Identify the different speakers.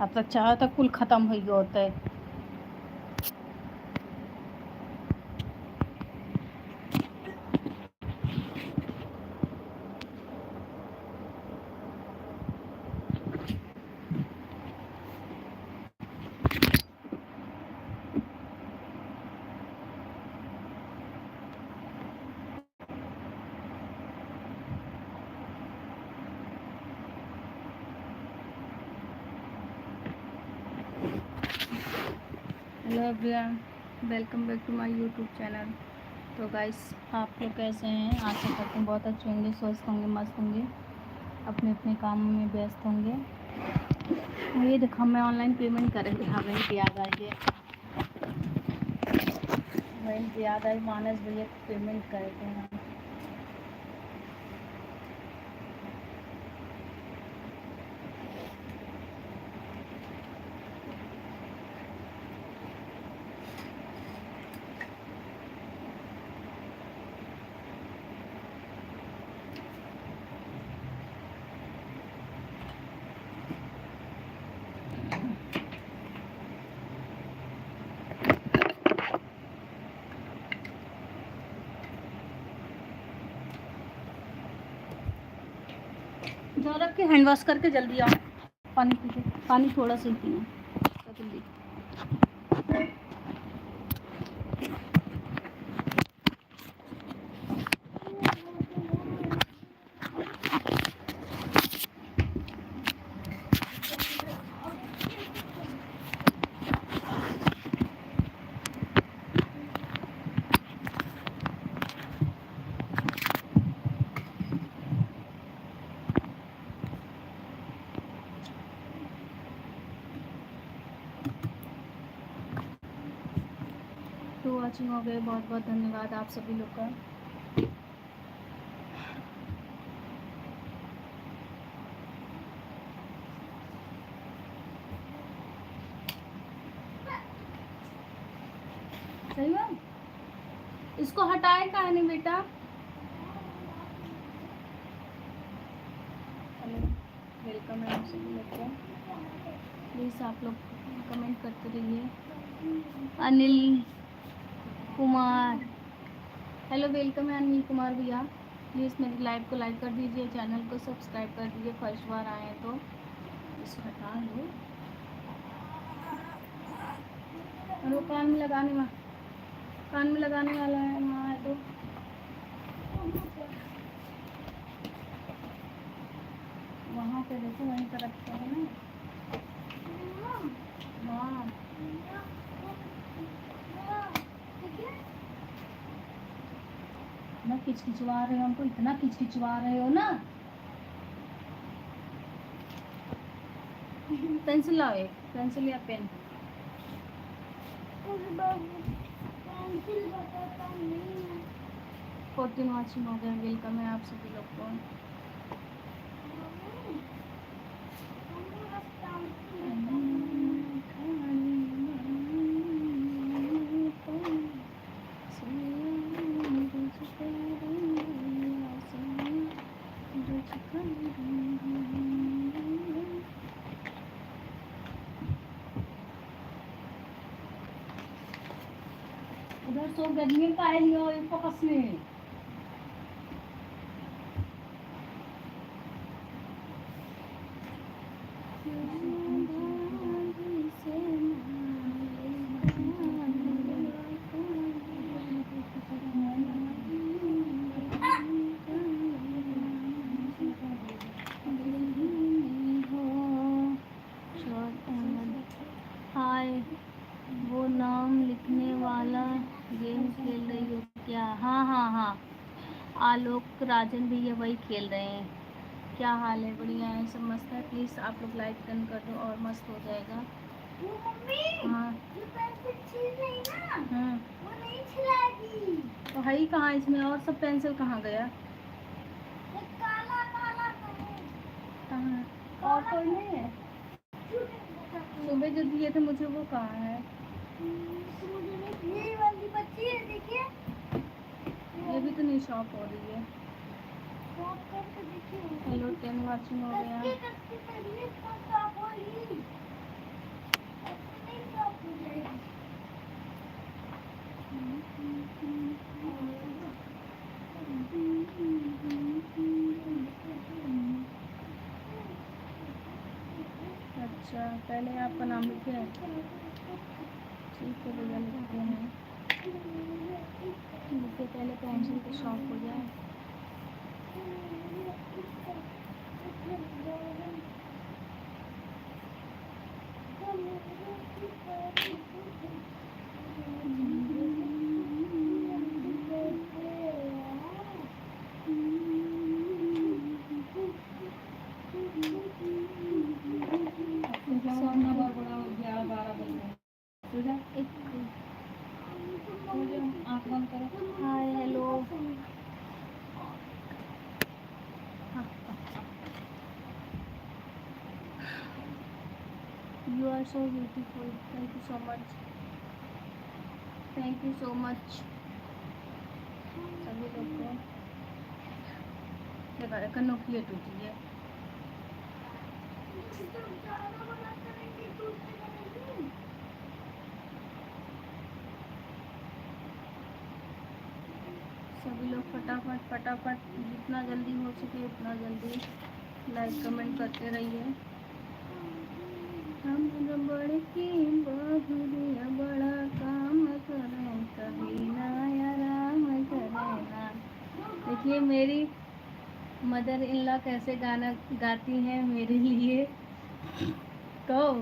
Speaker 1: अब तक चाह तक कुल खत्म हो गया होता है। Hello everyone, welcome back to my YouTube channel. तो गाइस, आप लोग कैसे हैं? आशा करते हैं बहुत अच्छे होंगे, स्वस्थ होंगे, मस्त होंगे, अपने अपने कामों में व्यस्त होंगे। ये देखो, मैं ऑनलाइन पेमेंट कर रही थी। हाँ, वहीं याद आ गया, वहीं याद आई, मानस भैया पेमेंट करे थे हम। जो रख के हैंड वॉश करके जल्दी आओ, पानी पीजिए, पानी थोड़ा सा ही पीना जल्दी। तो वॉचिंग हो गए, बहुत बहुत धन्यवाद आप सभी लोग का। सही है, इसको हटाए कहा नहीं बेटा। हेलो, वेलकम है आप सभी लोग को। प्लीज़ आप लोग कमेंट करते रहिए। अनिल कुमार, हेलो, वेलकम है अनिल कुमार भैया। प्लीज़ मेरी लाइव को लाइक कर दीजिए, चैनल को सब्सक्राइब कर दीजिए। फर्स्ट बार आए हैं तो इसको हटा लो। और वो कान में लगाने वाला है, वहाँ है तो वहाँ पे देखो, वहीं पर रखते हैं ना। हाँ, इतना खिचखिचवा रहे हो हमको, इतना खिचखिचवा रहे हो ना। पेंसिल लाओ, एक पेंसिल या पेन। फोर्टीन वॉचिंग हो गया, वेलकम है आप सभी लोग को। उधर सो गर्मी का है, लियो फोकस में। हाय, वो नाम लिखने वाला गेम खेल रही हो क्या? हाँ हाँ हाँ, आलोक राजन भी ये वही खेल रहे हैं। क्या हाल है? बढ़िया है, सब मस्त है। प्लीज़ आप लोग लाइक डन कर दो और मस्त हो जाएगा। वो मम्मी, हाँ, जो पेंसिल छील रही ना, हाँ, वो नहीं छिलाएगी। तो है ही कहाँ इसमें? और सब पेंसिल कहाँ गया? काला काला कहाँ है? और कोई नहीं है? सुबह जो दिए थे मुझे, वो कहाँ है? ये वाली बच्ची है, देखिए। ये भी तो नहीं शॉप हो रही है। हेलो, 10 वॉचिंग हो गया। अच्छा, पहले आपका नाम लिखे। ठीक है भैया, लिखते हैं। लिखे पहले पेंसिल के शौक हो जाए। Hi hello. You are so beautiful, thank you so much, thank you so much सभी लोग को। देखा कन्नों की टूटी है। सभी लोग फटाफट फटाफट जितना जल्दी हो सके उतना जल्दी लाइक कमेंट करते रहिए। हम बड़े की बहुरिया बड़ा काम करें, कभी ना आराम करें ना। देखिए मेरी मदर इन लॉ कैसे गाना गाती हैं मेरे लिए। कहो